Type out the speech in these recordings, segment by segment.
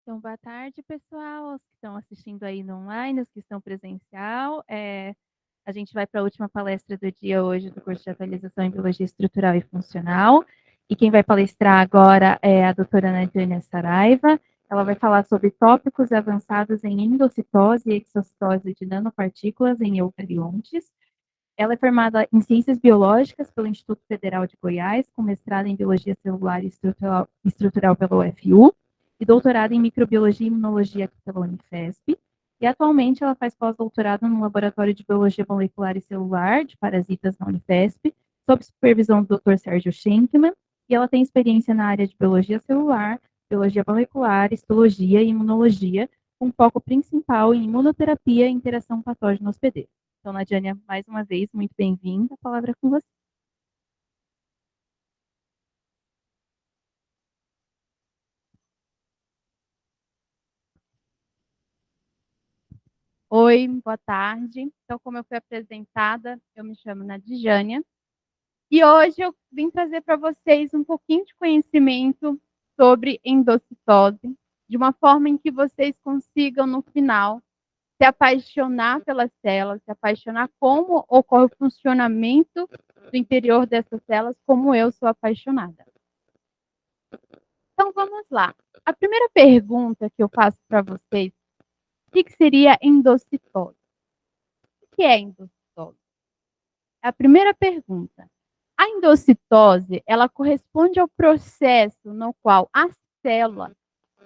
Então, boa tarde, pessoal, os que estão assistindo aí no online, os que estão presencial. A gente vai para a última palestra do dia hoje do curso de atualização em Biologia Estrutural e Funcional. E quem vai palestrar agora é a doutora Nadiane Saraiva. Ela vai falar sobre tópicos avançados em endocitose e exocitose de nanopartículas em eucariontes. Ela é formada em Ciências Biológicas pelo Instituto Federal de Goiás, com mestrado em Biologia Celular e Estrutural pela UFU, e doutorado em Microbiologia e Imunologia aqui pela Unifesp. E atualmente ela faz pós-doutorado no Laboratório de Biologia Molecular e Celular de Parasitas na Unifesp, sob supervisão do Dr. Sérgio Schenkman, e ela tem experiência na área de Biologia Celular, Biologia Molecular, Histologia e Imunologia, com foco principal em imunoterapia e interação patógeno-hospedeiro. Então, Nadiane, mais uma vez, muito bem-vinda. A palavra é com você. Oi, boa tarde. Então, como eu fui apresentada, eu me chamo Nadijânia. E hoje eu vim trazer para vocês um pouquinho de conhecimento sobre endocitose, de uma forma em que vocês consigam, no final, se apaixonar pelas células, se apaixonar como ocorre o funcionamento do interior dessas células, como eu sou apaixonada. Então, vamos lá. A primeira pergunta que eu faço para vocês, o que seria endocitose? O que é endocitose? É a primeira pergunta. A endocitose, ela corresponde ao processo no qual a célula,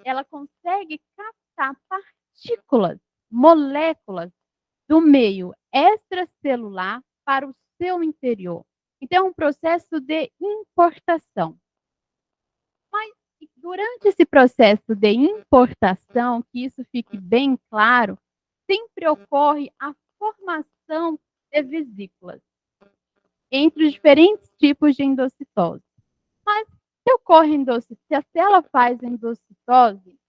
ela consegue captar partículas, moléculas do meio extracelular para o seu interior. Então, é um processo de importação. Mas durante esse processo de importação, que isso fique bem claro, sempre ocorre a formação de vesículas entre os diferentes tipos de endocitose. Mas se ocorre endocitose, se a célula faz endocitose,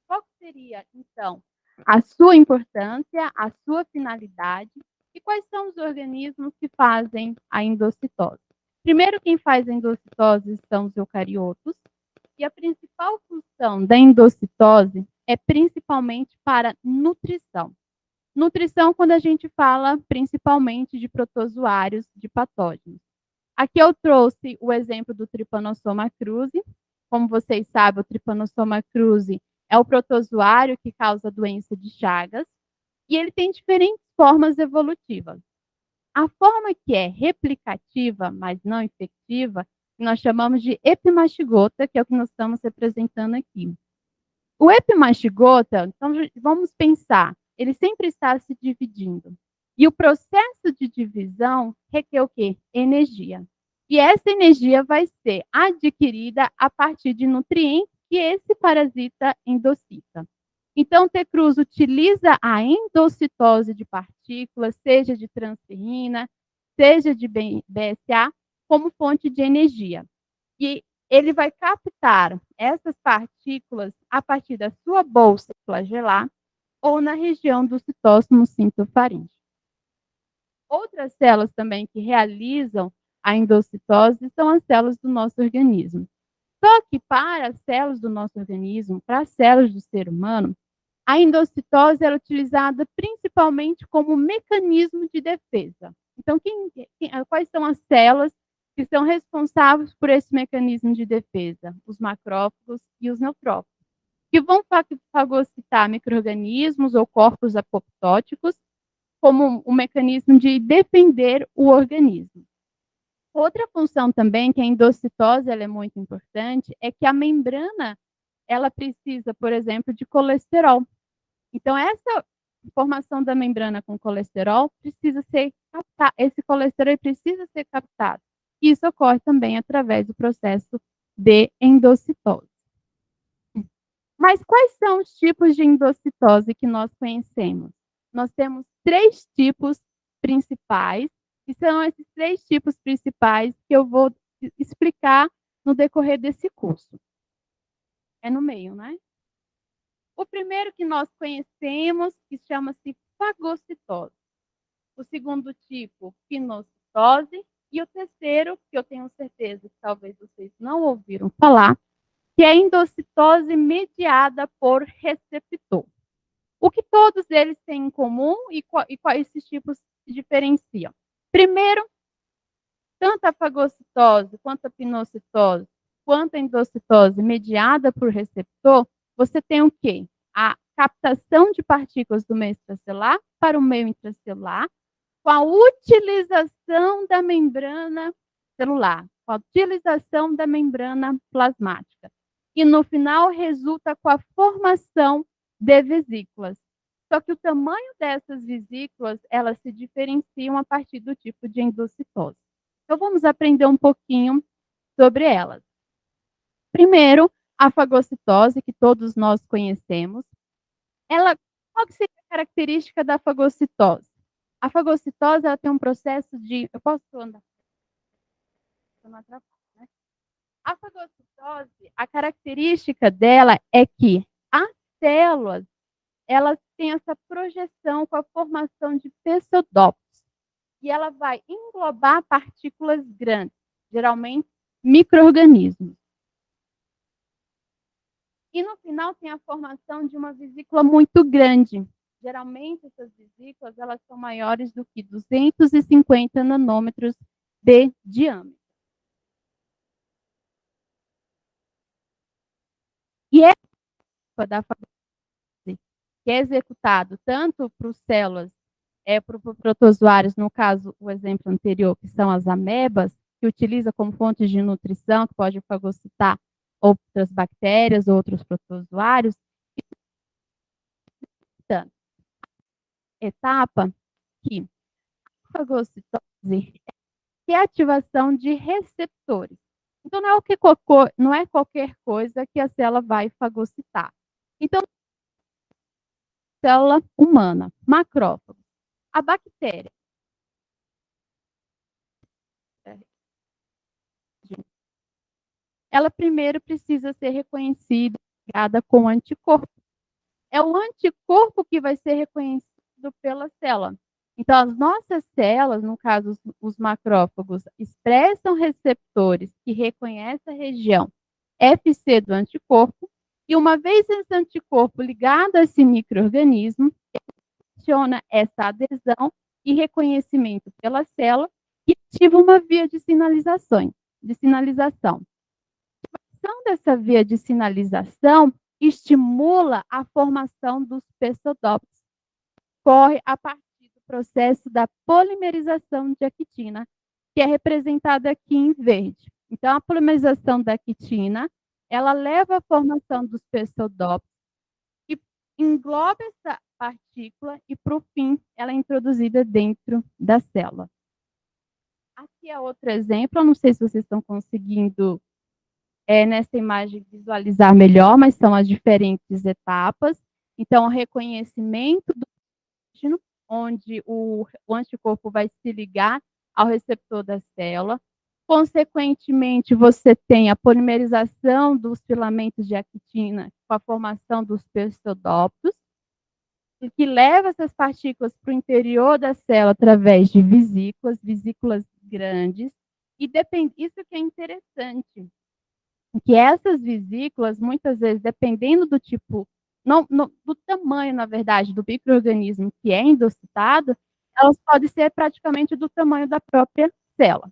qual seria, então, a sua importância, a sua finalidade e quais são os organismos que fazem a endocitose? Primeiro, quem faz a endocitose são os eucariotos, e a principal função da endocitose é principalmente para nutrição. Nutrição quando a gente fala principalmente de protozoários, de patógenos. Aqui eu trouxe o exemplo do Trypanosoma cruzi. Como vocês sabem, o Trypanosoma cruzi é o protozoário que causa a doença de Chagas e ele tem diferentes formas evolutivas. A forma que é replicativa, mas não infectiva, nós chamamos de epimastigota, que é o que nós estamos representando aqui. O epimastigota, então vamos pensar, ele sempre está se dividindo. E o processo de divisão requer o quê? Energia. E essa energia vai ser adquirida a partir de nutrientes que esse parasita endocita. Então, o T-Cruz utiliza a endocitose de partículas, seja de transferrina, seja de BSA, como fonte de energia. E ele vai captar essas partículas a partir da sua bolsa flagelar ou na região do citóstomo cintofaríngeo. Outras células também que realizam a endocitose são as células do nosso organismo. Só que para as células do nosso organismo, para as células do ser humano, a endocitose é utilizada principalmente como mecanismo de defesa. Então, quais são as células que são responsáveis por esse mecanismo de defesa? Os macrófagos e os neutrófilos, que vão fagocitar micro-organismos ou corpos apoptóticos como um mecanismo de defender o organismo. Outra função também, que a endocitose ela é muito importante, é que a membrana ela precisa, por exemplo, de colesterol. Então, essa formação da membrana com colesterol precisa ser captado, esse colesterol precisa ser captado. Isso ocorre também através do processo de endocitose. Mas quais são os tipos de endocitose que nós conhecemos? Nós temos 3 tipos principais, e são esses 3 tipos principais que eu vou explicar no decorrer desse curso. É no meio, né? O primeiro que nós conhecemos, que chama-se fagocitose. O segundo tipo, pinocitose. E o terceiro, que eu tenho certeza que talvez vocês não ouviram falar, que é endocitose mediada por receptor. O que todos eles têm em comum e quais esses tipos se diferenciam? Primeiro, tanto a fagocitose, quanto a pinocitose, quanto a endocitose mediada por receptor, você tem o quê? A captação de partículas do meio extracelular para o meio intracelular, com a utilização da membrana celular, com a utilização da membrana plasmática. E no final resulta com a formação de vesículas. Só que o tamanho dessas vesículas, elas se diferenciam a partir do tipo de endocitose. Então vamos aprender um pouquinho sobre elas. Primeiro, a fagocitose, que todos nós conhecemos. Qual que seria a característica da fagocitose? A fagocitose, ela tem um processo de... Eu posso andar? Eu não atrapalho, né? A fagocitose, a característica dela é que as células, elas têm essa projeção com a formação de pseudópodos. E ela vai englobar partículas grandes, geralmente micro-organismos. E no final tem a formação de uma vesícula muito grande. Geralmente essas vesículas, elas são maiores do que 250 nanômetros de diâmetro. E é da fagocitose, que é executado tanto para as células, para os protozoários, no caso, o exemplo anterior, que são as amebas, que utiliza como fonte de nutrição, que pode fagocitar outras bactérias, outros protozoários. Etapa que a fagocitose é a ativação de receptores. Então, não é qualquer coisa que a célula vai fagocitar. Então, célula humana, macrófago. A bactéria. Ela primeiro precisa ser reconhecida com anticorpo. É o anticorpo que vai ser reconhecido pela célula. Então, as nossas células, no caso os macrófagos, expressam receptores que reconhecem a região FC do anticorpo, e uma vez esse anticorpo ligado a esse micro-organismo, funciona essa adesão e reconhecimento pela célula e ativa uma via de sinalização. A ação dessa via de sinalização estimula a formação dos pseudópodos. Corre a partir do processo da polimerização de actina, que é representada aqui em verde. Então, a polimerização da actina, ela leva à formação dos pseudópodos e engloba essa partícula e, por fim, ela é introduzida dentro da célula. Aqui é outro exemplo, eu não sei se vocês estão conseguindo nessa imagem visualizar melhor, mas são as diferentes etapas. Então, o reconhecimento do antígeno, onde o anticorpo vai se ligar ao receptor da célula. Consequentemente, você tem a polimerização dos filamentos de actina com a formação dos pseudópodos, que leva essas partículas para o interior da célula através de vesículas grandes. E isso que é interessante, que essas vesículas, muitas vezes, dependendo do tipo, do tamanho, na verdade, do micro-organismo que é endocitado, elas podem ser praticamente do tamanho da própria célula.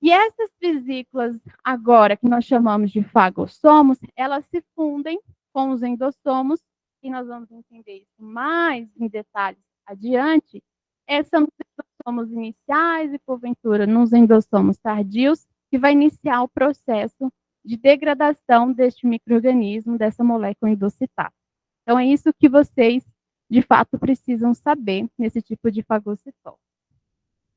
E essas vesículas, agora, que nós chamamos de fagossomos, elas se fundem com os endossomos, e nós vamos entender isso mais em detalhes adiante. São os endossomos iniciais e, porventura, nos endossomos tardios, que vai iniciar o processo de degradação deste micro-organismo, dessa molécula endocitada. Então, é isso que vocês, de fato, precisam saber nesse tipo de fagocitose.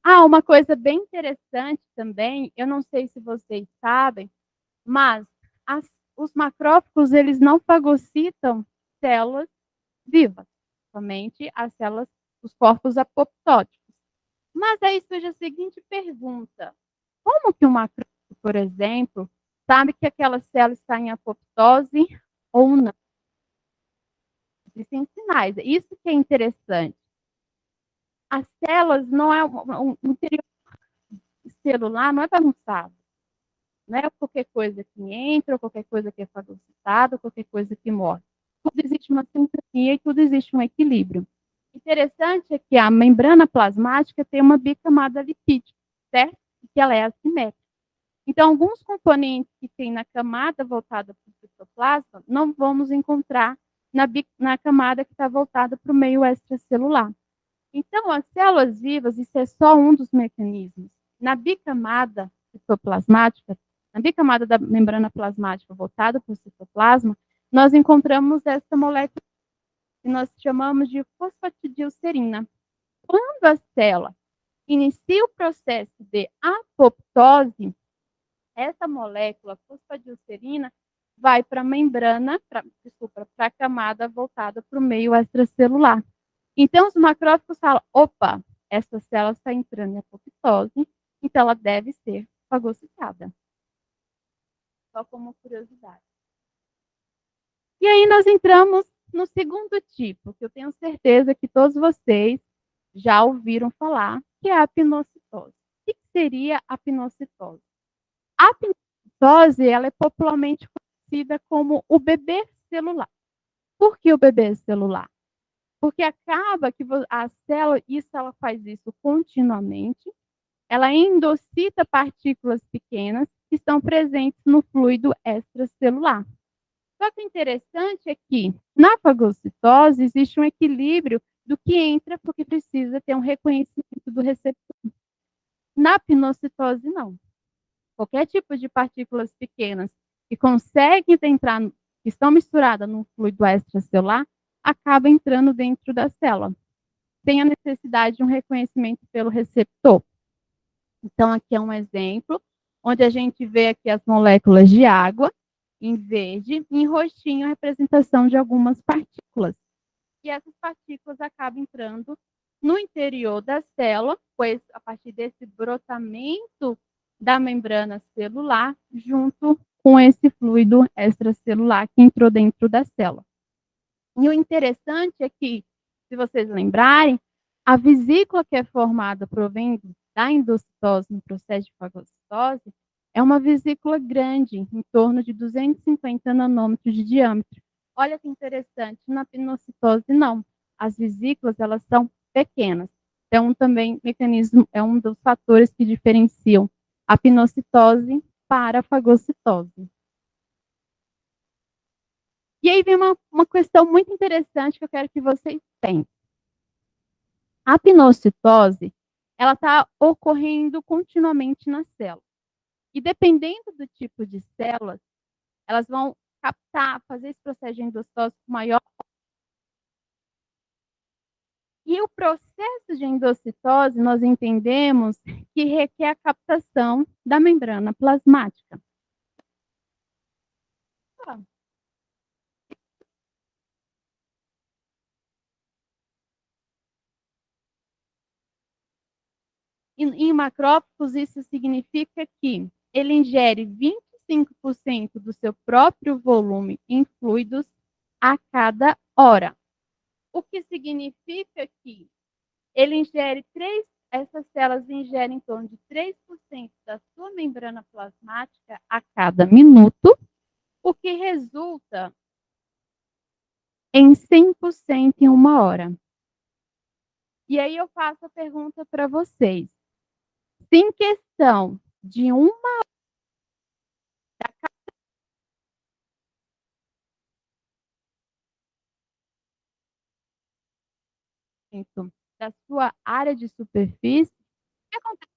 Uma coisa bem interessante também, eu não sei se vocês sabem, mas os macrófagos, eles não fagocitam células vivas, somente as células, os corpos apoptóticos. Mas aí surge a seguinte pergunta: como que o macrófago, por exemplo, sabe que aquela célula está em apoptose ou não? Existem sinais. Isso que é interessante. As células não é o interior celular, não é bagunçado. Não é qualquer coisa que entra, ou qualquer coisa que é fagocitada, ou qualquer coisa que morre. Tudo existe uma sintonia e tudo existe um equilíbrio. Interessante é que a membrana plasmática tem uma bicamada lipídica, certo? E que ela é assimétrica. Então, alguns componentes que tem na camada voltada para o citoplasma, não vamos encontrar na camada que está voltada para o meio extracelular. Então, as células vivas, isso é só um dos mecanismos. Na bicamada citoplasmática, na bicamada da membrana plasmática voltada para o citoplasma, nós encontramos essa molécula que nós chamamos de fosfatidilcerina. Quando a célula inicia o processo de apoptose, essa molécula fosfatidilcerina vai para a membrana, para a camada voltada para o meio extracelular. Então, os macrófagos falam, opa, essa célula está entrando em apoptose, então ela deve ser fagocitada. Só como curiosidade. E aí nós entramos no segundo tipo, que eu tenho certeza que todos vocês já ouviram falar, que é a pinocitose. O que seria a pinocitose? A pinocitose, ela é popularmente conhecida como o bebê celular. Por que o bebê celular? Porque acaba que a célula, ela faz isso continuamente, ela endocita partículas pequenas que estão presentes no fluido extracelular. Só que o interessante é que na fagocitose existe um equilíbrio do que entra, porque precisa ter um reconhecimento do receptor. Na pinocitose, não. Qualquer tipo de partículas pequenas que conseguem entrar, que estão misturadas no fluido extracelular, acaba entrando dentro da célula, sem a necessidade de um reconhecimento pelo receptor. Então, aqui é um exemplo, onde a gente vê aqui as moléculas de água, em verde, e em roxinho a representação de algumas partículas. E essas partículas acabam entrando no interior da célula, pois a partir desse brotamento da membrana celular, junto com esse fluido extracelular que entrou dentro da célula. E o interessante é que, se vocês lembrarem, a vesícula que é formada provendo da endocitose no processo de fagocitose é uma vesícula grande, em torno de 250 nanômetros de diâmetro. Olha que interessante, na pinocitose não. As vesículas, elas são pequenas. Então, também mecanismo é um dos fatores que diferenciam a pinocitose para a fagocitose. E aí vem uma questão muito interessante que eu quero que vocês pensem. A pinocitose, ela está ocorrendo continuamente na célula. E dependendo do tipo de células, elas vão captar, fazer esse processo de endocitose com maior. E o processo de endocitose, nós entendemos que requer a captação da membrana plasmática. Em macrófagos, isso significa que ele ingere 25% do seu próprio volume em fluidos a cada hora. O que significa que ele ingere essas células ingerem em torno de 3% da sua membrana plasmática a cada minuto, o que resulta em 100% em uma hora. E aí eu faço a pergunta para vocês. Se em questão de uma hora da sua área de superfície, o que acontece?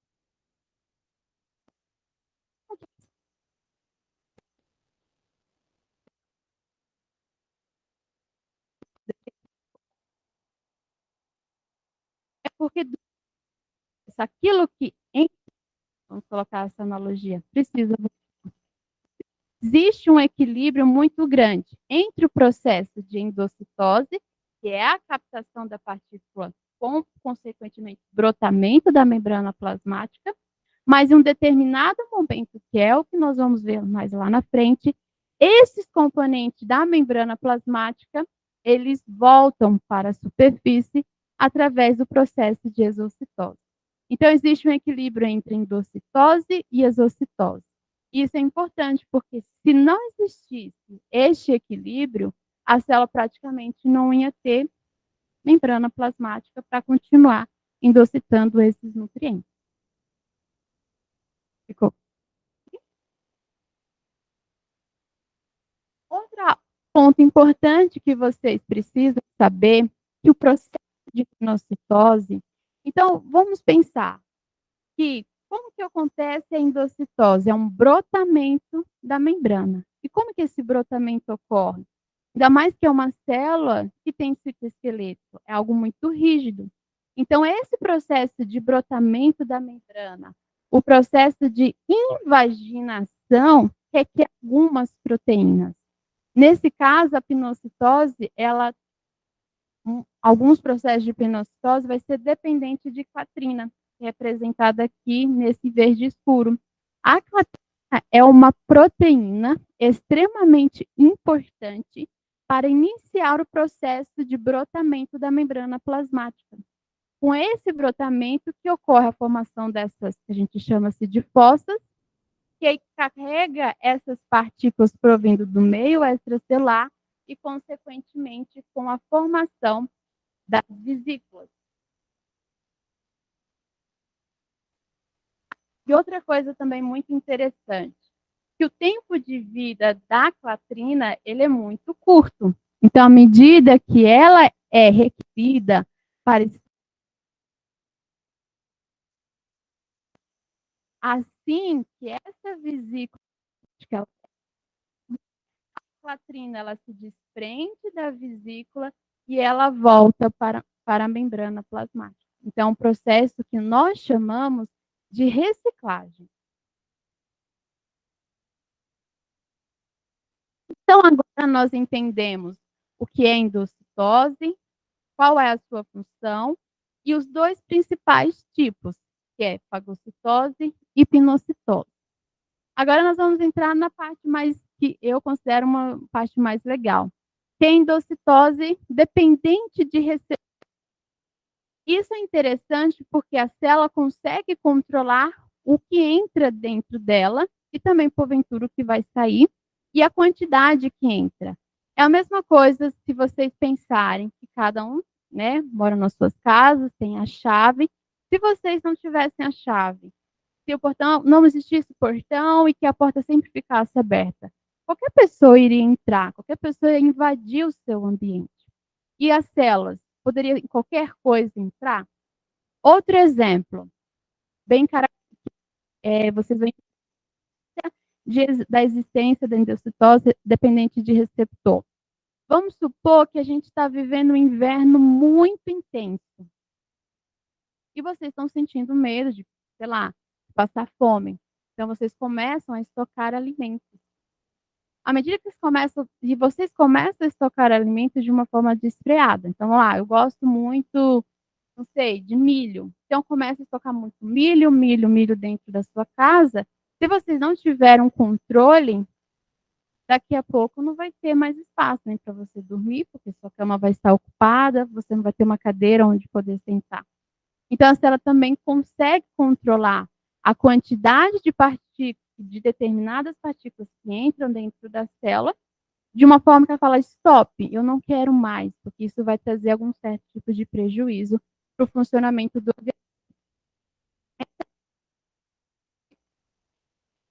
É porque aquilo que vamos colocar essa analogia, precisa. Existe um equilíbrio muito grande entre o processo de endocitose, que é a captação da partícula com, consequentemente, brotamento da membrana plasmática, mas em um determinado momento, que é o que nós vamos ver mais lá na frente, esses componentes da membrana plasmática, eles voltam para a superfície através do processo de exocitose. Então, existe um equilíbrio entre endocitose e exocitose. Isso é importante, porque se não existisse este equilíbrio, a célula praticamente não ia ter membrana plasmática para continuar endocitando esses nutrientes. Ficou? Outro ponto importante que vocês precisam saber, que o processo de pinocitose, então vamos pensar que como que acontece a endocitose? É um brotamento da membrana. E como que esse brotamento ocorre? Ainda mais que é uma célula que tem citoesqueleto, é algo muito rígido. Então, esse processo de brotamento da membrana, o processo de invaginação, requer algumas proteínas. Nesse caso, a pinocitose, alguns processos de pinocitose vai ser dependente de clatrina, representada aqui nesse verde escuro. A clatrina é uma proteína extremamente importante para iniciar o processo de brotamento da membrana plasmática. Com esse brotamento que ocorre a formação dessas, que a gente chama-se de fossas, que carrega essas partículas provindo do meio extracelular e, consequentemente, com a formação das vesículas. E outra coisa também muito interessante, que o tempo de vida da clatrina, ele é muito curto. Então, à medida que ela é requerida para assim que essa vesícula, a clatrina, ela se desprende da vesícula e ela volta para a membrana plasmática. Então, é um processo que nós chamamos de reciclagem. Então, agora nós entendemos o que é endocitose, qual é a sua função e os dois principais tipos, que é fagocitose e pinocitose. Agora nós vamos entrar na parte mais que eu considero uma parte mais legal, que é a endocitose dependente de receptor. Isso é interessante porque a célula consegue controlar o que entra dentro dela e também, porventura, o que vai sair e a quantidade que entra. É a mesma coisa se vocês pensarem que cada um, né, mora nas suas casas, tem a chave. Se vocês não tivessem a chave, se o portão não existisse o portão e que a porta sempre ficasse aberta, qualquer pessoa iria entrar, qualquer pessoa ia invadir o seu ambiente. E as células poderia qualquer coisa entrar? Outro exemplo, bem característico, vocês vão da existência da endocitose dependente de receptor. Vamos supor que a gente está vivendo um inverno muito intenso. E vocês estão sentindo medo de, sei lá, passar fome. Então, vocês começam a estocar alimentos. À medida que vocês começam a estocar alimentos de uma forma desfreada. Então, eu gosto muito, não sei, de milho. Então, começa a estocar muito milho dentro da sua casa. Se vocês não tiverem um controle, daqui a pouco não vai ter mais espaço nem para você dormir, porque sua cama vai estar ocupada, você não vai ter uma cadeira onde poder sentar. Então, a célula também consegue controlar a quantidade de partículas, de determinadas partículas que entram dentro da célula, de uma forma que ela fala, stop, eu não quero mais, porque isso vai trazer algum certo tipo de prejuízo para o funcionamento do organismo.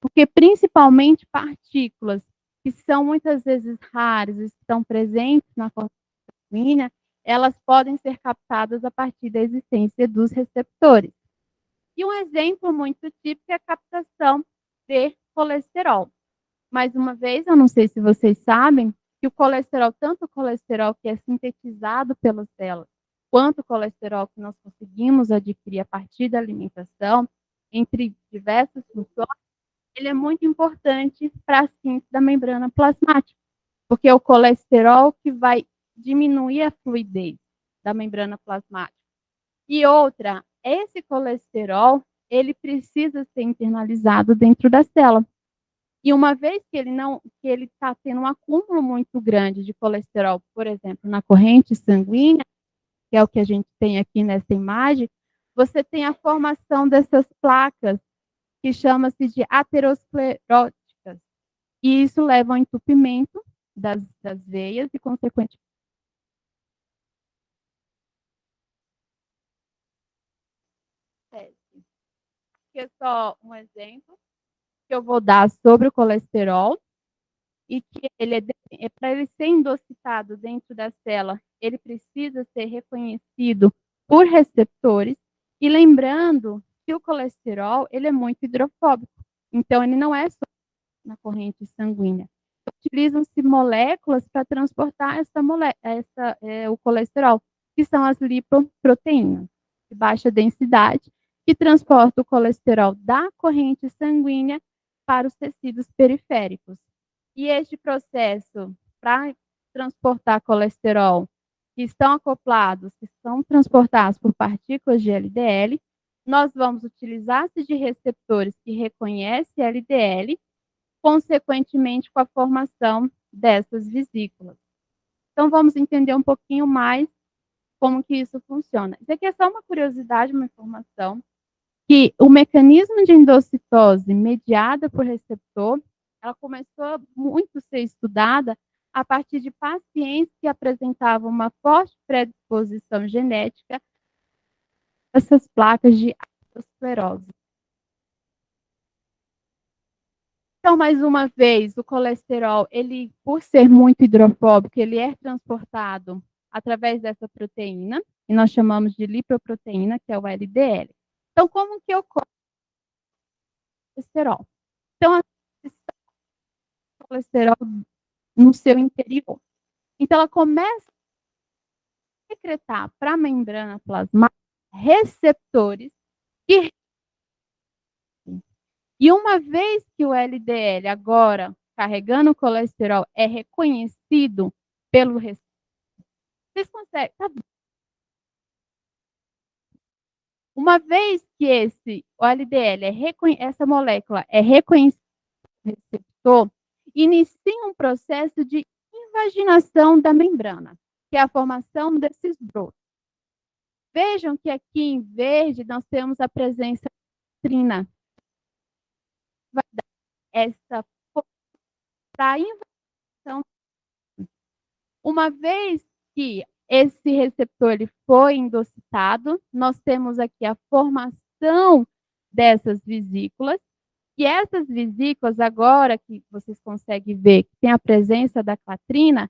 Porque principalmente partículas que são muitas vezes raras, estão presentes na corrente sanguínea, elas podem ser captadas a partir da existência dos receptores. E um exemplo muito típico é a captação de colesterol. Mais uma vez, eu não sei se vocês sabem, que o colesterol, tanto o colesterol que é sintetizado pelas células, quanto o colesterol que nós conseguimos adquirir a partir da alimentação, entre diversas funções, ele é muito importante para a síntese da membrana plasmática, porque é o colesterol que vai diminuir a fluidez da membrana plasmática. E outra, esse colesterol, ele precisa ser internalizado dentro da célula. E uma vez que ele está tendo um acúmulo muito grande de colesterol, por exemplo, na corrente sanguínea, que é o que a gente tem aqui nessa imagem, você tem a formação dessas placas que chama-se de ateroscleróticas. E isso leva ao entupimento das veias e, consequentemente, que é só um exemplo que eu vou dar sobre o colesterol e que ele para ele ser endocitado dentro da célula, ele precisa ser reconhecido por receptores. E lembrando que o colesterol, ele é muito hidrofóbico, então ele não é só na corrente sanguínea. Utilizam-se moléculas para transportar o colesterol, que são as lipoproteínas de baixa densidade, que transportam o colesterol da corrente sanguínea para os tecidos periféricos. E este processo para transportar colesterol, que estão acoplados, que são transportados por partículas de LDL, nós vamos utilizar-se de receptores que reconhecem LDL, consequentemente com a formação dessas vesículas. Então, vamos entender um pouquinho mais como que isso funciona. Isso aqui é só uma curiosidade, uma informação, que o mecanismo de endocitose mediada por receptor, ela começou muito a ser estudada a partir de pacientes que apresentavam uma forte predisposição genética a essas placas de aterosclerose. Então, mais uma vez, o colesterol, ele, por ser muito hidrofóbico, ele é transportado através dessa proteína, que nós chamamos de lipoproteína, que é o LDL. Então, como que ocorre o colesterol? Então, o colesterol no seu interior. Então, ela começa a secretar para a membrana plasmática receptores que... E uma vez que o LDL, agora carregando o colesterol, é reconhecido pelo receptor, vocês conseguem... Tá, uma vez que o LDL, essa molécula é reconhecida pelo receptor, inicia um processo de invaginação da membrana, que é a formação desses brotos. Vejam que aqui em verde nós temos a presença da clatrina. Vai dar essa para invasão. Uma vez que esse receptor ele foi endocitado, nós temos aqui a formação dessas vesículas, e essas vesículas, agora que vocês conseguem ver que tem a presença da clatrina,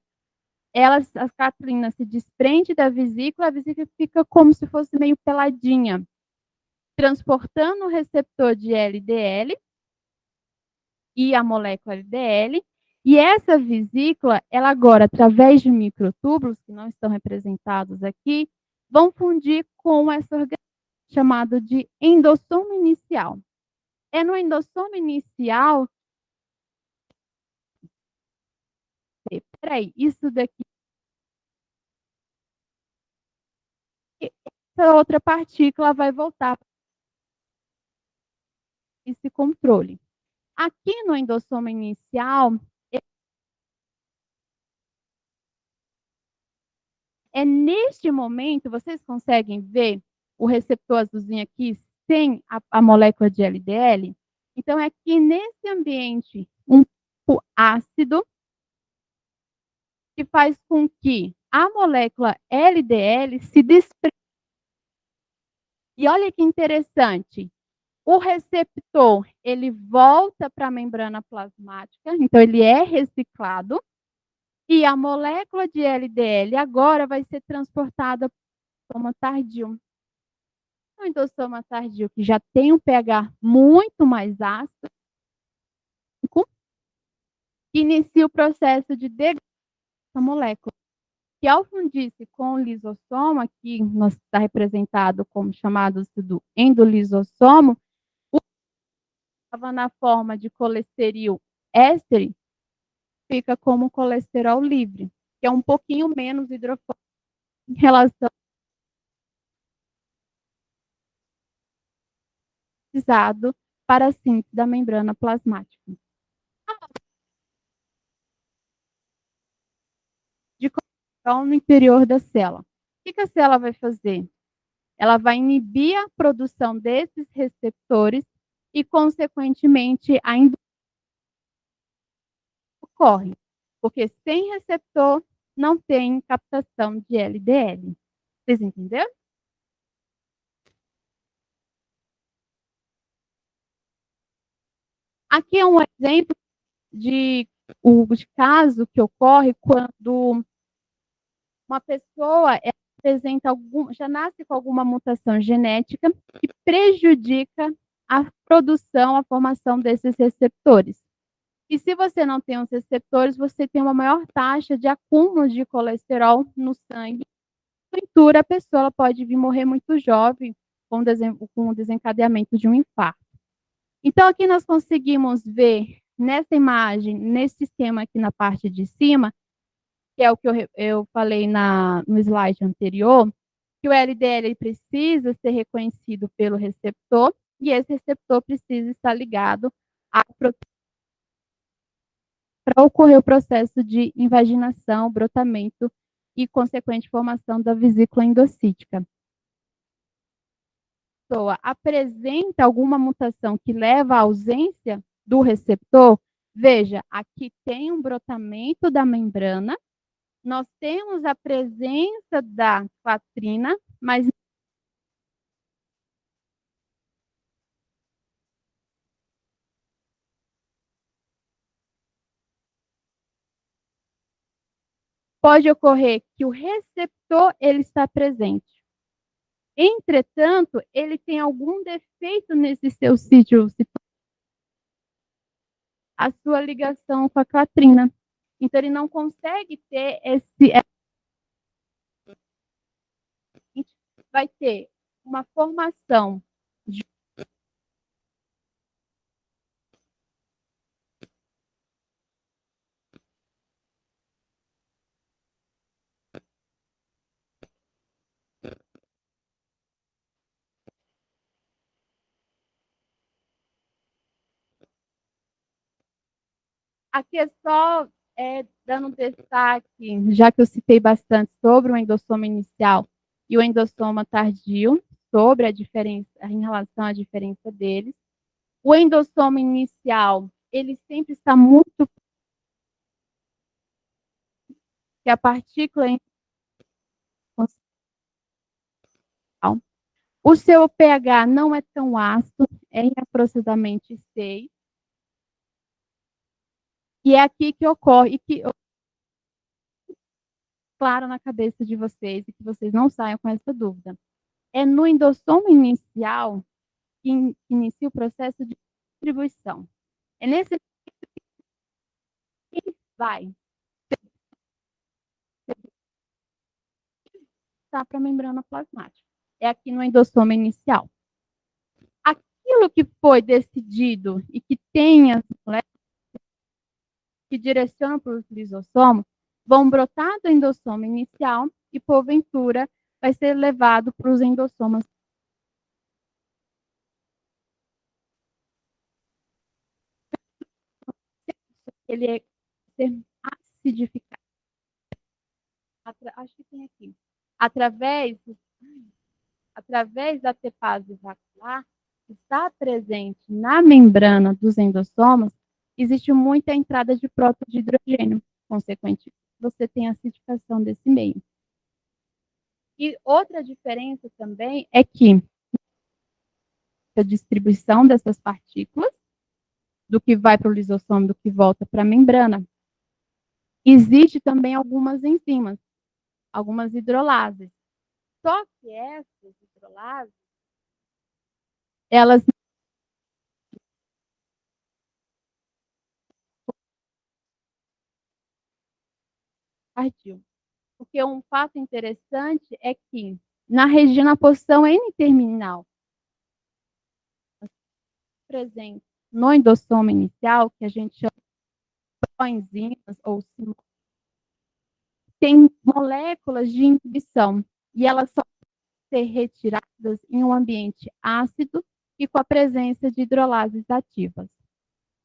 a clatrina se desprende da vesícula, a vesícula fica como se fosse meio peladinha, transportando o receptor de LDL e a molécula LDL, e essa vesícula, ela agora, através de microtúbulos, que não estão representados aqui, vão fundir com essa organismo chamado de endossomo inicial. É no endossomo inicial... Peraí, isso daqui... Essa outra partícula vai voltar para esse controle. Aqui no endossomo inicial, é neste momento, vocês conseguem ver o receptor azulzinho aqui sem a molécula de LDL? Então, é aqui nesse ambiente um pouco ácido, que faz com que a molécula LDL se desprenda. E olha que interessante, o receptor, ele volta para a membrana plasmática, então ele é reciclado, e a molécula de LDL agora vai ser transportada para o endossoma tardio. O endossoma tardio, que já tem um pH muito mais ácido, inicia o processo de degradação da molécula, que ao fundir-se com o lisossoma, que está representado como chamado do endolisossomo, estava na forma de colesterol éster, fica como colesterol livre, que é um pouquinho menos hidrofóbico em relação para a síntese da membrana plasmática. De colesterol no interior da célula. O que a célula vai fazer? Ela vai inibir a produção desses receptores e, consequentemente, a indução ocorre, porque sem receptor não tem captação de LDL. Vocês entenderam? Aqui é um exemplo de caso que ocorre quando uma pessoa apresenta já nasce com alguma mutação genética que prejudica a produção, a formação desses receptores. E se você não tem os receptores, você tem uma maior taxa de acúmulo de colesterol no sangue. Porventura, a pessoa pode vir morrer muito jovem com o desencadeamento de um infarto. Então, aqui nós conseguimos ver nessa imagem, nesse esquema aqui na parte de cima, que é o que eu falei no slide anterior, que o LDL precisa ser reconhecido pelo receptor e esse receptor precisa estar ligado à proteína para ocorrer o processo de invaginação, brotamento e consequente formação da vesícula endocítica. A pessoa apresenta alguma mutação que leva à ausência do receptor, veja, aqui tem um brotamento da membrana, nós temos a presença da clatrina, mas pode ocorrer que o receptor ele está presente. Entretanto, ele tem algum defeito nesse seu sítio, a sua ligação com a clatrina. Então, ele não consegue ter vai ter uma formação de aqui é só dando destaque, já que eu citei bastante sobre o endossoma inicial e o endossoma tardio, sobre a diferença, em relação à diferença deles. O endossoma inicial, ele sempre está muito que a partícula o seu pH não é tão ácido, é em aproximadamente 6. E é aqui que ocorre, e que claro na cabeça de vocês, e que vocês não saiam com essa dúvida. É no endossoma inicial que inicia o processo de distribuição. É nesse que vai para a membrana plasmática. É aqui no endossoma inicial. Aquilo que foi decidido e que tem as moléculas que direcionam para os lisossomos vão brotar do endossoma inicial e, porventura, vai ser levado para os endossomas. Ele é acidificado. Acho que tem aqui. Através da tepase vascular, que está presente na membrana dos endossomas, existe muita entrada de próton de hidrogênio. Consequentemente, você tem acidificação desse meio. E outra diferença também é que a distribuição dessas partículas, do que vai para o lisossomo, do que volta para a membrana, existe também algumas enzimas, algumas hidrolases. Só que essas hidrolases, elas tardio. Porque um fato interessante é que na região, na posição N-terminal, presente no endossoma inicial, que a gente chama de enzimas ou tem moléculas de inibição e elas só podem ser retiradas em um ambiente ácido e com a presença de hidrolases ativas.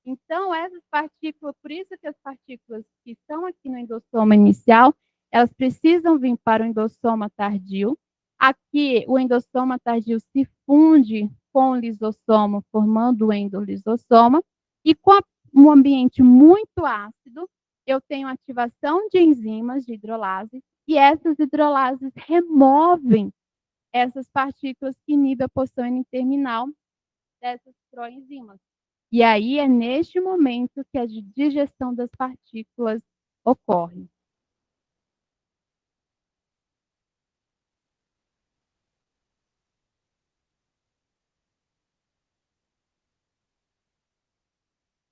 Então, essas partículas, por isso que as partículas que estão aqui no endossoma inicial, elas precisam vir para o endossoma tardio. Aqui, o endossoma tardio se funde com o lisossomo, formando o endolisossoma, e com um ambiente muito ácido, eu tenho ativação de enzimas de hidrolase, e essas hidrolases removem essas partículas que inibem a posição N-terminal dessas proenzimas. E aí é neste momento que a digestão das partículas ocorre.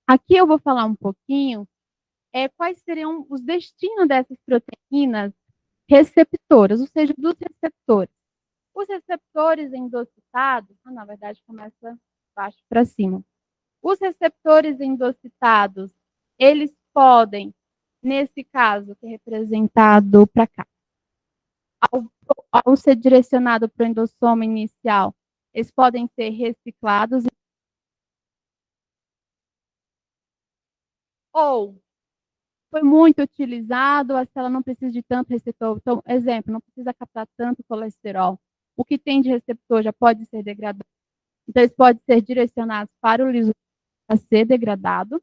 Aqui eu vou falar um pouquinho quais seriam os destinos dessas proteínas receptoras, ou seja, dos receptores. Os receptores endocitados, na verdade começa baixo para cima. Os receptores endocitados, eles podem, nesse caso, que é representado para cá, ao ser direcionado para o endossoma inicial, eles podem ser reciclados ou foi muito utilizado, a célula não precisa de tanto receptor. Então, exemplo, não precisa captar tanto colesterol. O que tem de receptor já pode ser degradado. Então, eles podem ser direcionados para o lisossomo a ser degradado.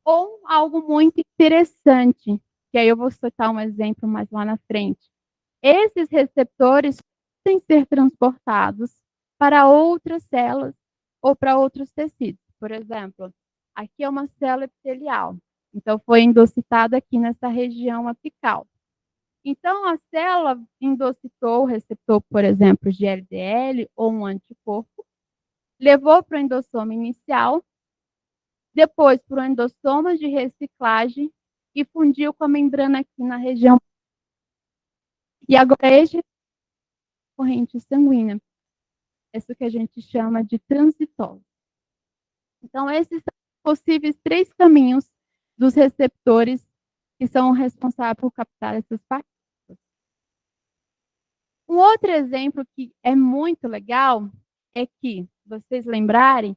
Ou algo muito interessante, que aí eu vou citar um exemplo mais lá na frente. Esses receptores podem ser transportados para outras células ou para outros tecidos. Por exemplo, aqui é uma célula epitelial. Então, foi endocitada aqui nessa região apical. Então, a célula endocitou o receptor, por exemplo, de LDL ou um anticorpo, levou para o endossoma inicial, depois para o endossoma de reciclagem e fundiu com a membrana aqui na região. E agora este é a corrente sanguínea. Isso que a gente chama de transitose. Então, esses são possíveis 3 caminhos dos receptores que são responsáveis por captar essas partículas. Um outro exemplo que é muito legal é que, vocês lembrarem,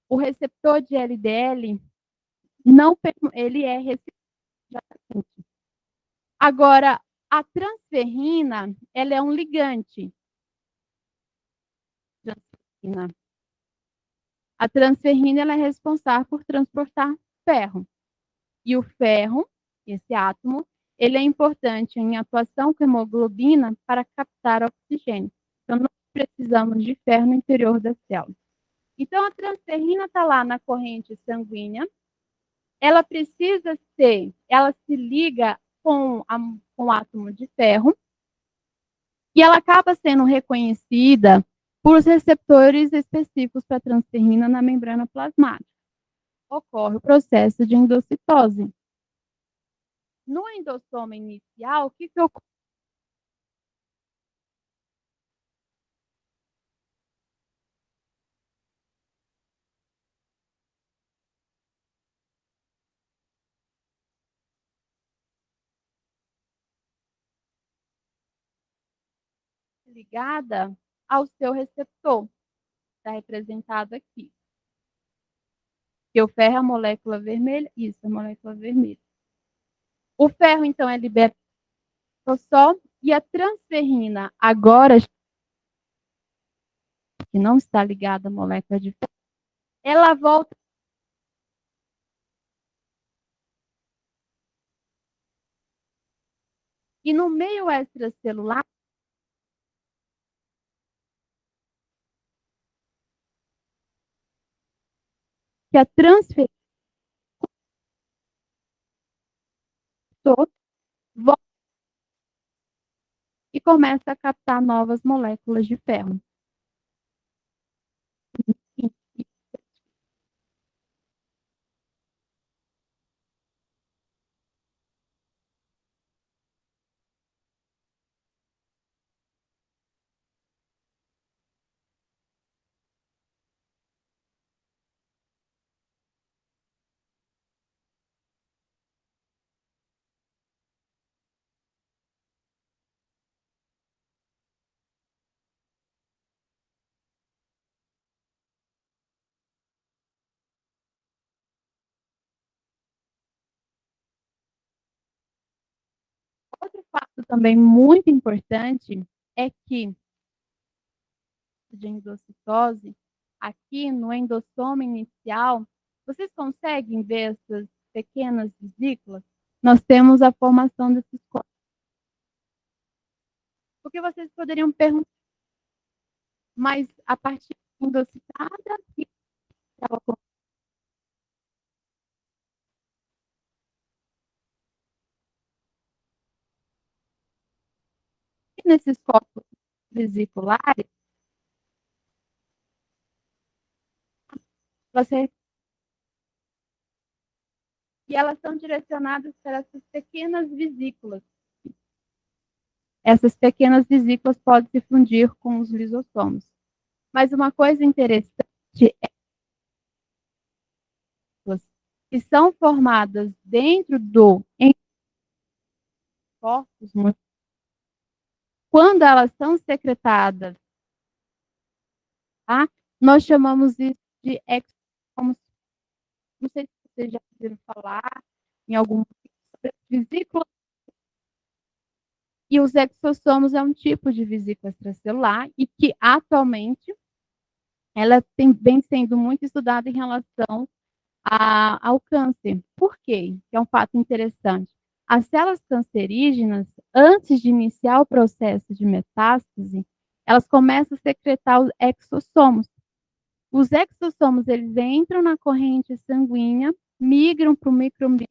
o receptor de LDL não ele é reciclante. Agora, a transferrina, ela é um ligante. A transferrina ela é responsável por transportar ferro. E o ferro, esse átomo, ele é importante em atuação com a hemoglobina para captar oxigênio. Então, nós precisamos de ferro no interior da célula. Então, a transferrina está lá na corrente sanguínea. Ela precisa ser, ela se liga com o átomo de ferro e ela acaba sendo reconhecida por receptores específicos para transferrina na membrana plasmática. Ocorre o processo de endocitose. No endossoma inicial, o que ocorre? Ligada ao seu receptor, está representado aqui. Que o ferro é a molécula vermelha, isso, a molécula vermelha. O ferro, então, é liberado só, e a transferrina, agora, que não está ligada à molécula de ferro, ela volta e no meio extracelular, que a transferina volta e começa a captar novas moléculas de ferro. Outro fato também muito importante é que de endocitose aqui no endossoma inicial, vocês conseguem ver essas pequenas vesículas? Nós temos a formação desses corpos. Porque vocês poderiam perguntar, mas a partir endocitada, que estava nesses corpos vesiculares, você e elas são direcionadas para essas pequenas vesículas. Essas pequenas vesículas podem se fundir com os lisossomos. Mas uma coisa interessante é que são formadas dentro do corpus, quando elas são secretadas, tá? Nós chamamos isso de exossomos. Não sei se vocês já ouviram falar em algum vesícula. E os exossomos é um tipo de vesícula extracelular e que atualmente ela vem sendo muito estudada em relação ao câncer. Por quê? Que é um fato interessante. As células cancerígenas, antes de iniciar o processo de metástase, elas começam a secretar os exossomos. Os exossomos, eles entram na corrente sanguínea, migram para o microambiente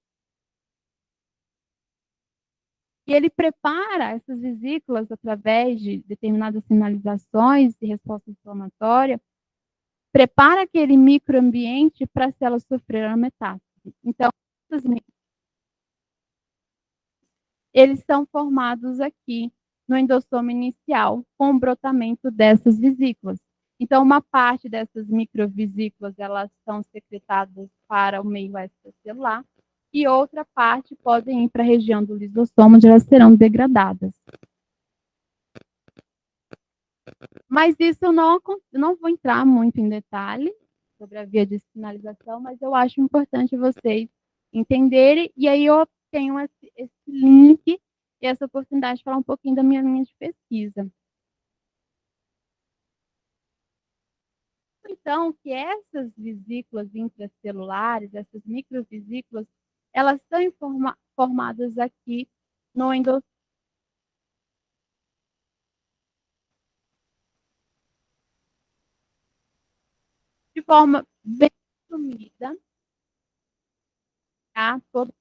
e ele prepara essas vesículas através de determinadas sinalizações de resposta inflamatória, prepara aquele microambiente para a célula sofrer a metástase. Então, eles são formados aqui no endossoma inicial, com o brotamento dessas vesículas. Então, uma parte dessas microvesículas, elas são secretadas para o meio extracelular, e outra parte podem ir para a região do lisossoma, onde elas serão degradadas. Mas isso eu não vou entrar muito em detalhe sobre a via de sinalização, mas eu acho importante vocês entenderem, e aí eu tenho esse link e essa oportunidade de falar um pouquinho da minha linha de pesquisa. Então, que essas vesículas intracelulares, essas microvesículas, elas são formadas aqui no endossoma de forma bem sumida, tá? Todo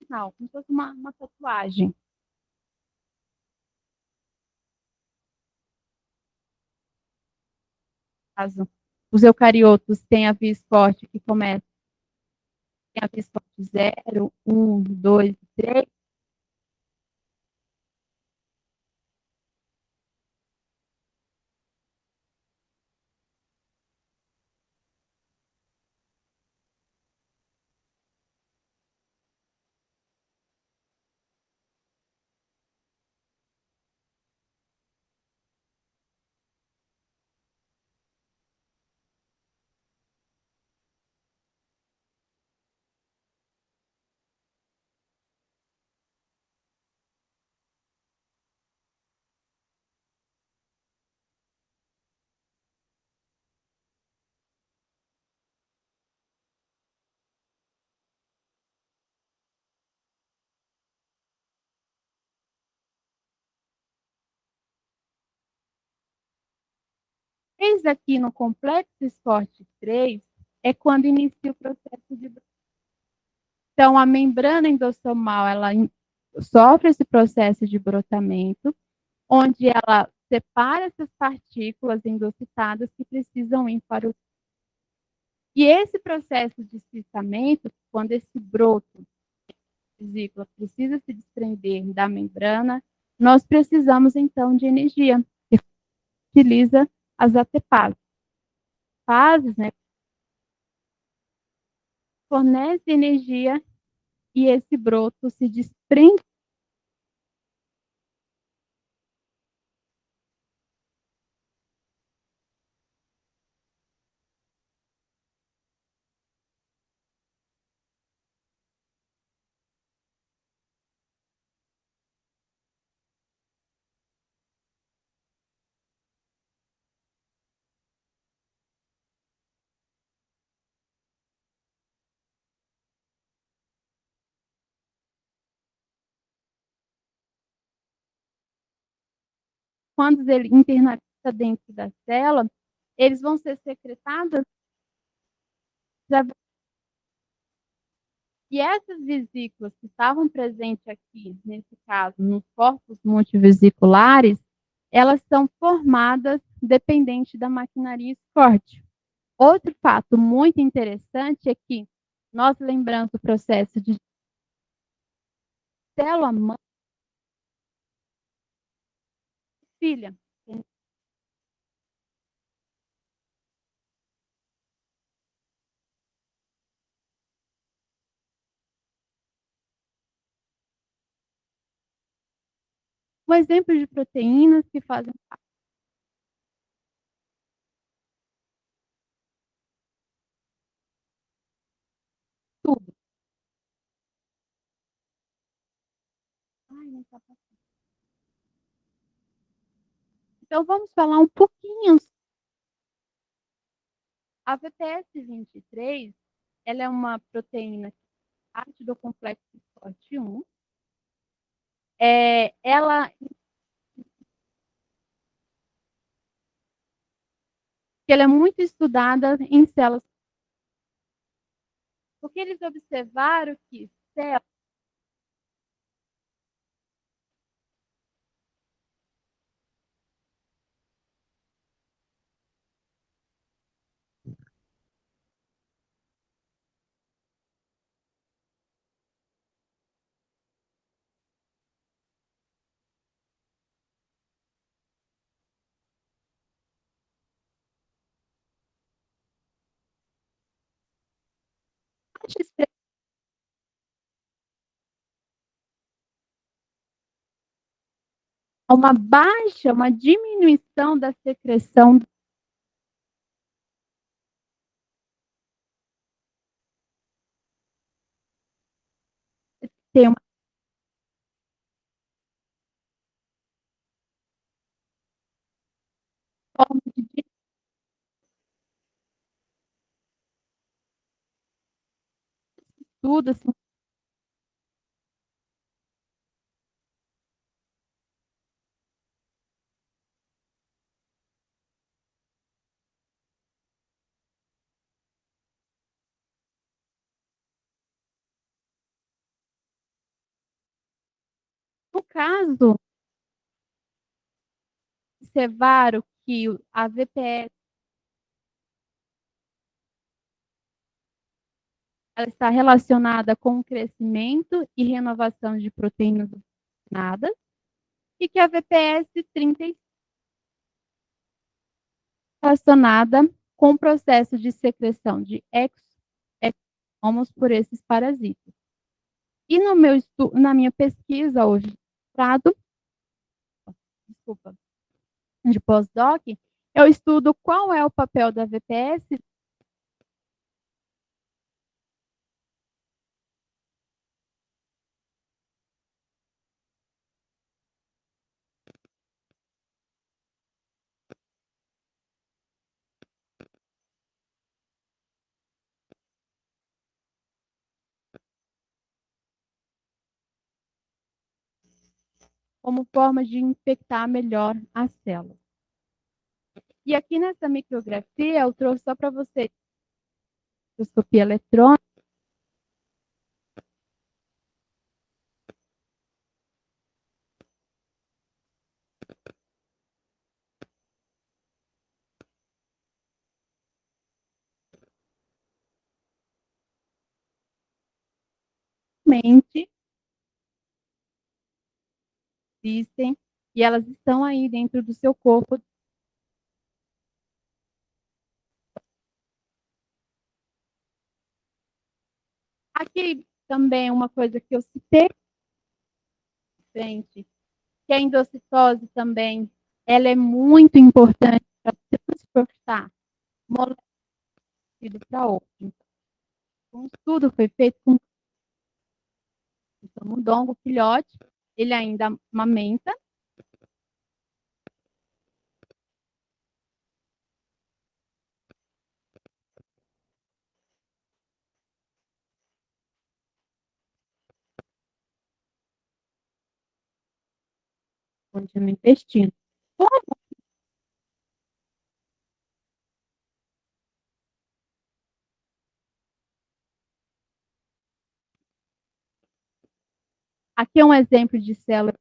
final, como se fosse uma tatuagem. Caso os eucariotos têm a via forte que começa tem a via forte 0, 1, 2, 3. Eis aqui no complexo esporte 3 é quando inicia o processo de. Então, a membrana endossomal, ela sofre esse processo de brotamento, onde ela separa essas partículas endocitadas que precisam ir para o. E esse processo de cistamento, quando esse broto vesícula precisa se desprender da membrana, nós precisamos, então, de energia, que utiliza as ATPases. fases, né, fornece energia e esse broto se desprende quando ele internaliza dentro da célula, eles vão ser secretados e essas vesículas que estavam presentes aqui, nesse caso, nos corpos multivesiculares, elas são formadas dependente da maquinaria Scott. Outro fato muito interessante é que nós lembramos do processo de célula-mãe filha. Um exemplo de proteínas que fazem tudo. Ai, não tá passando. Então vamos falar um pouquinho. A VPS23, ela é uma proteína parte do complexo Scott 1. Ela é muito estudada em células, porque eles observaram que células, uma baixa, uma diminuição da secreção tem uma forma de estudo, assim, no caso, observaram que a VPS ela está relacionada com o crescimento e renovação de proteínas oxigenadas e que a VPS 30 relacionada com o processo de secreção de exomos por esses parasitas. E no meu na minha pesquisa hoje, desculpa, de pós-doc, eu estudo qual é o papel da VPS como forma de infectar melhor as células. E aqui nessa micrografia, eu trouxe só para vocês microscopia eletrônica, mente existem e elas estão aí dentro do seu corpo. que também uma coisa que eu citei frente, que a endocitose também, ela é muito importante para transportar moléculas para outro. Um estudo foi feito com o camundongo, filhote, ele ainda amamenta. Onde no intestino. Aqui é um exemplo de célula.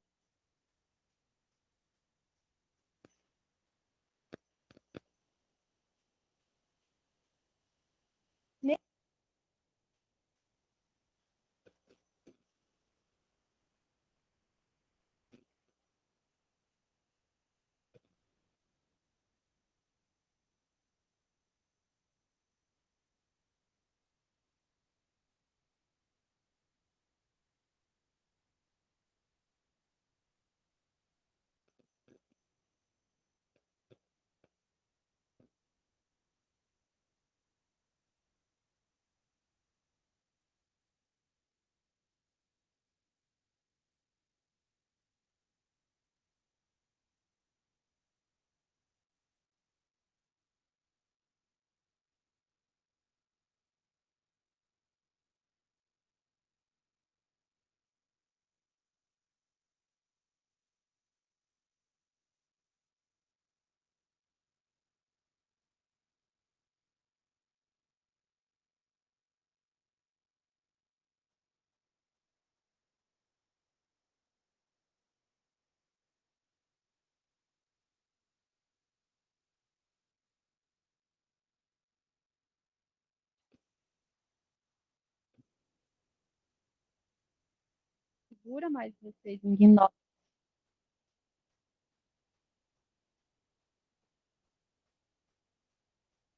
Segura, mas vocês ignoram.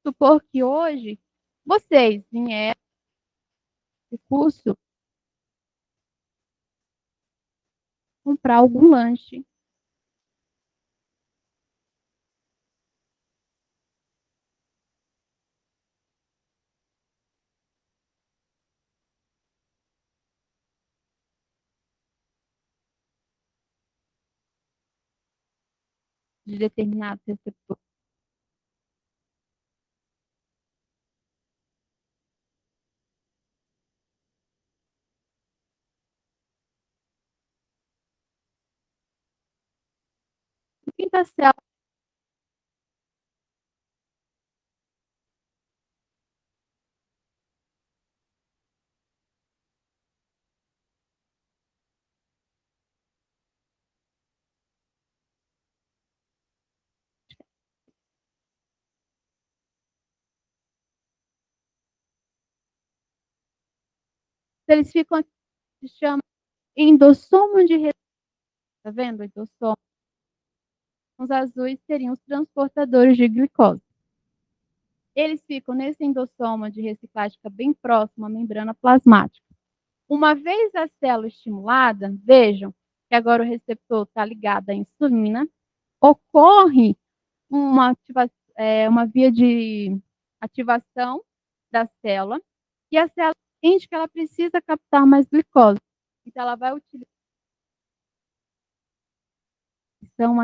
Supor que hoje vocês vieram de curso comprar algum lanche. De determinados receptores. O quinta célula, eles ficam aqui, se chama endossomo de receptor. Tá vendo? Endossomo. Os azuis seriam os transportadores de glicose. Eles ficam nesse endossoma de reciclagem, fica bem próximo à membrana plasmática. Uma vez a célula estimulada, vejam que agora o receptor está ligado à insulina, ocorre uma via de ativação da célula e a célula entende que ela precisa captar mais glicose. Então, ela vai utilizar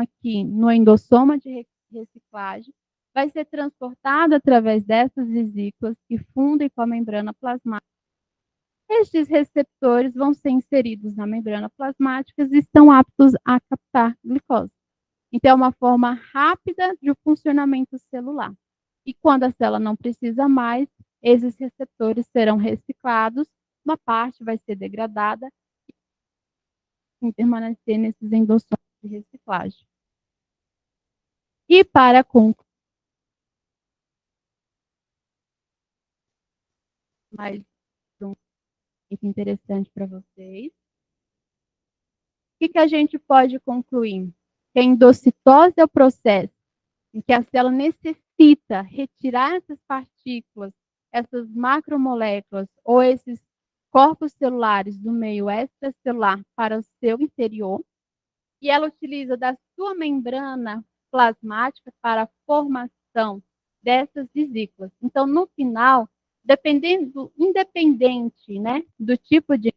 aqui no endossoma de reciclagem, vai ser transportada através dessas vesículas que fundem com a membrana plasmática. Estes receptores vão ser inseridos na membrana plasmática e estão aptos a captar glicose. Então, é uma forma rápida de funcionamento celular. E quando a célula não precisa mais, esses receptores serão reciclados, uma parte vai ser degradada e permanecer nesses endossomos de reciclagem. E para concluir, mais um interessante para vocês, o que a gente pode concluir? Que a endocitose é o processo em que a célula necessita retirar essas partículas, essas macromoléculas ou esses corpos celulares do meio extracelular para o seu interior, e ela utiliza da sua membrana plasmática para a formação dessas vesículas. Então, no final, dependendo, independente, né, do tipo de.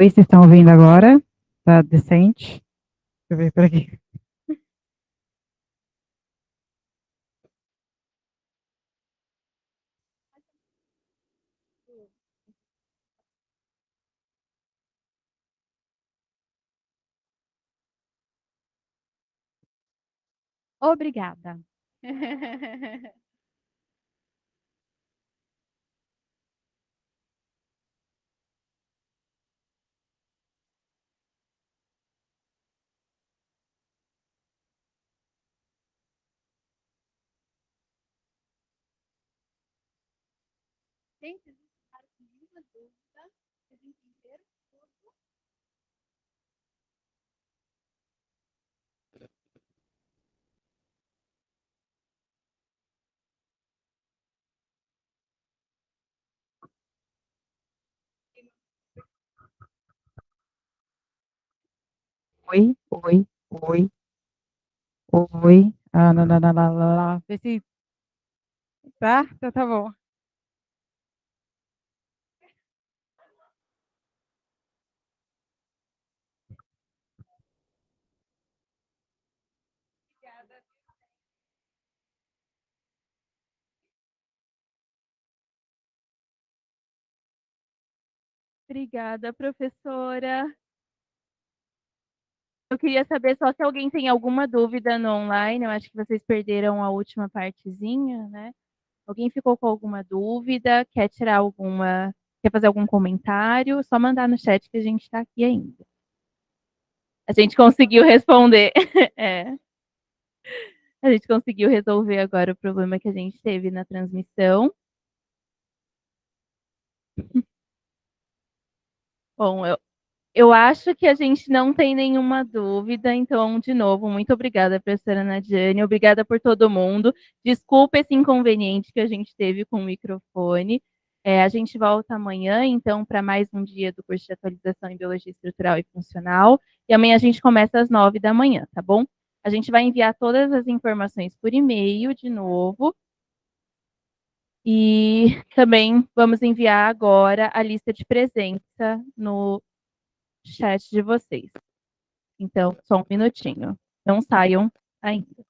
Oi, vocês estão ouvindo agora? Tá decente? Deixa eu ver por aqui. Obrigada. Gente, nenhuma dúvida. Vocês entenderam tudo? Oi, oi, oi, oi. Ah, não, não, não, não, não, não. Vê se tá, tá bom. Obrigada, professora. Eu queria saber só se alguém tem alguma dúvida no online. Eu acho que vocês perderam a última partezinha, né? Alguém ficou com alguma dúvida? Quer tirar alguma. Quer fazer algum comentário? Só mandar no chat que a gente está aqui ainda. A gente conseguiu responder. É, a gente conseguiu resolver agora o problema que a gente teve na transmissão. Bom, eu acho que a gente não tem nenhuma dúvida, então, de novo, muito obrigada, professora Nadiane, obrigada por todo mundo. Desculpa esse inconveniente que a gente teve com o microfone. A gente volta amanhã, então, para mais um dia do curso de atualização em Biologia Estrutural e Funcional. E amanhã a gente começa às 9 da manhã, tá bom? A gente vai enviar todas as informações por e-mail de novo. E também vamos enviar agora a lista de presença no chat de vocês. Então, só um minutinho. Não saiam ainda.